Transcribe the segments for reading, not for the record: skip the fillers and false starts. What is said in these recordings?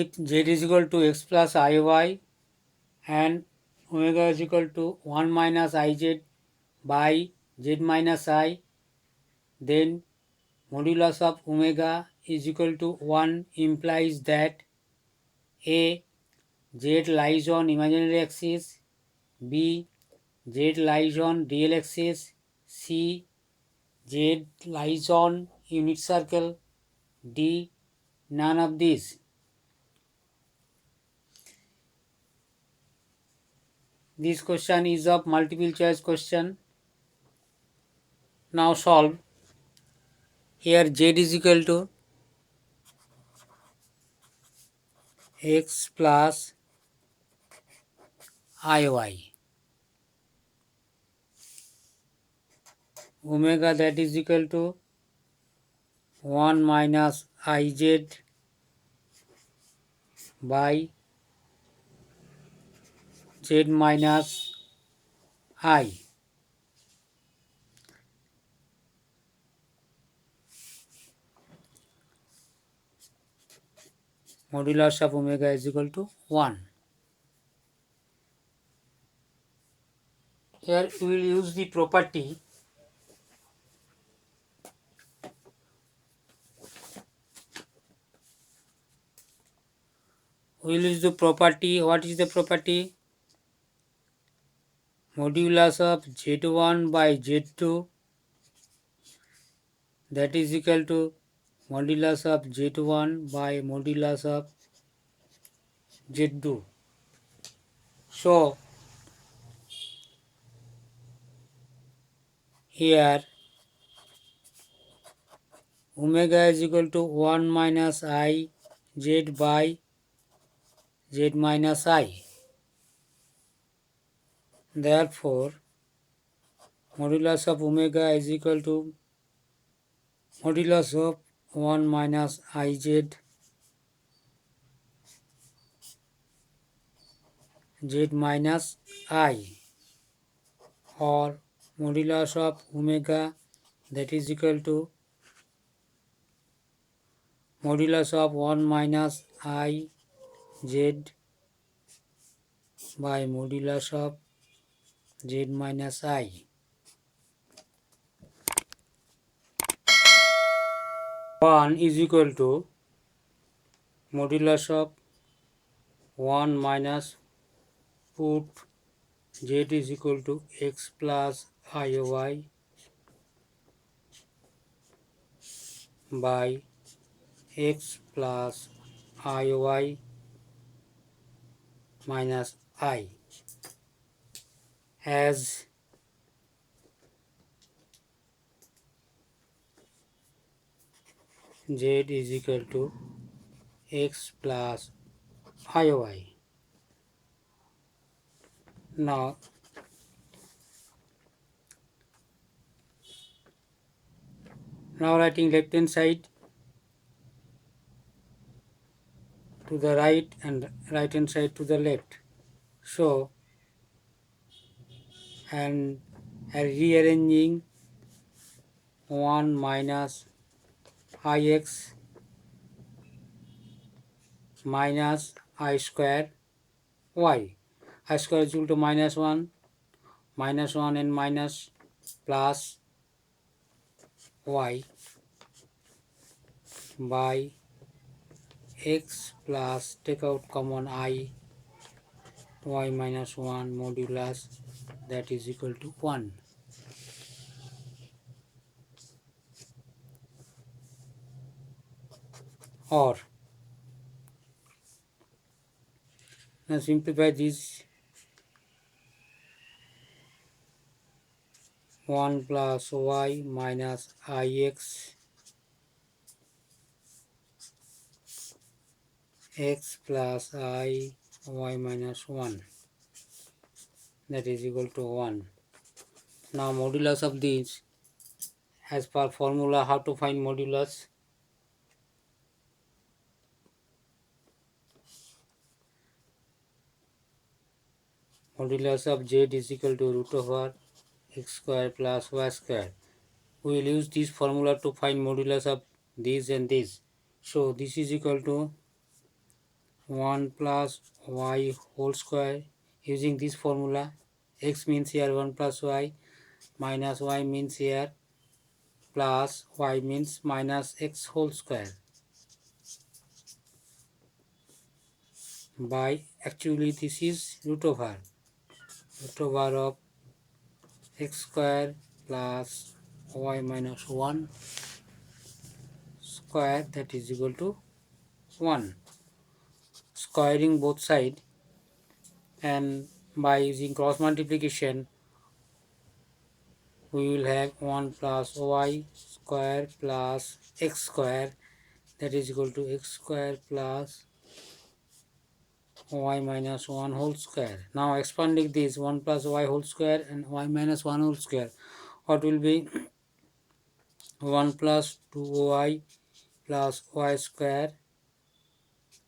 if z is equal to x plus iy and omega is equal to 1 minus iz by z minus I, then modulus of omega is equal to 1 implies that a z lies on imaginary axis, b z lies on real axis, c z lies on unit circle, d none of these. This question is of multiple choice question. Now solve. Here z is equal to x plus iy. Omega, that is equal to 1 minus iz by z minus I. Modulus of omega is equal to 1. Here we will use the property What is the property? Modulus of z1 by z2, that is equal to modulus of z1 by modulus of z2. So here omega is equal to 1 minus I z by z minus I. Therefore, modulus of omega is equal to modulus of 1 minus iz z minus I, or modulus of omega, that is equal to modulus of 1 minus I z by modulus of z minus I. One is equal to modulus of 1 minus, put z is equal to x plus iy by x plus iy minus I, as z is equal to x plus iy. Now writing left hand side to the right and right hand side to the left. So, and rearranging 1 minus ix minus I square y. I square is equal to minus 1 and minus plus y by x plus, take out common I, y minus 1 modulus, that is equal to 1. Or now simplify this. 1 plus y minus ix x plus I y minus 1, that is equal to 1. Now modulus of these, as per formula, how to find modulus? Modulus of z is equal to root over x square plus y square. We will use this formula to find modulus of this and this. So this is equal to 1 plus y whole square using this formula. X means here 1 plus y, minus y means here plus y means minus x whole square, by actually this is root over of x square plus y minus 1 square, that is equal to 1. Squaring both sides, and by using cross multiplication we will have 1 plus y square plus x square, that is equal to x square plus y minus 1 whole square. Now expanding this 1 plus y whole square and y minus 1 whole square, what will be 1 plus 2y plus y square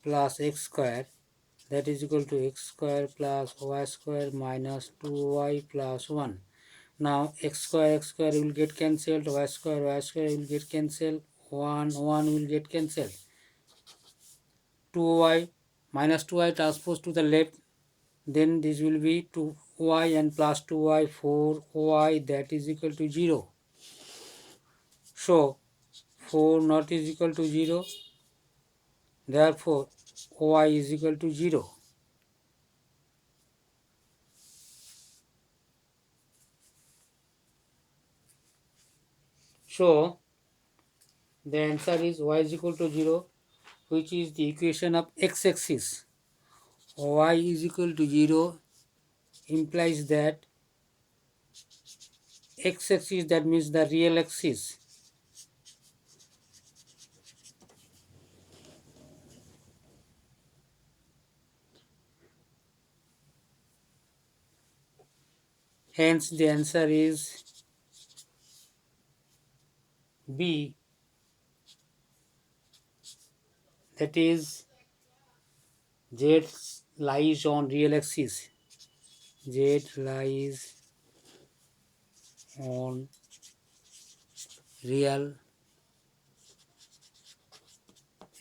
plus x square, that is equal to x square plus y square minus 2y plus 1. Now x square will get cancelled, y square will get cancelled, 1 will get cancelled. 2y minus 2y transpose to the left, then this will be 2y and plus 2y, 4y, that is equal to 0. So 4 not is equal to 0, therefore y is equal to 0. So the answer is y is equal to 0, which is the equation of x-axis. Y is equal to 0 implies that x-axis, that means the real axis, hence the answer is B, that is Z lies on real axis. Z lies on real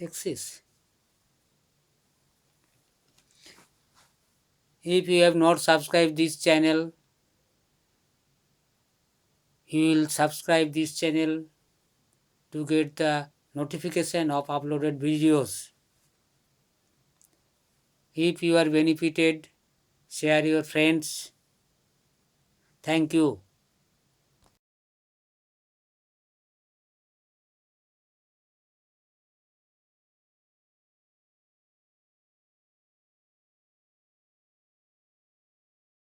axis. If you have not subscribed this channel, you will subscribe this channel to get the notification of uploaded videos. If you are benefited, share your friends. Thank you.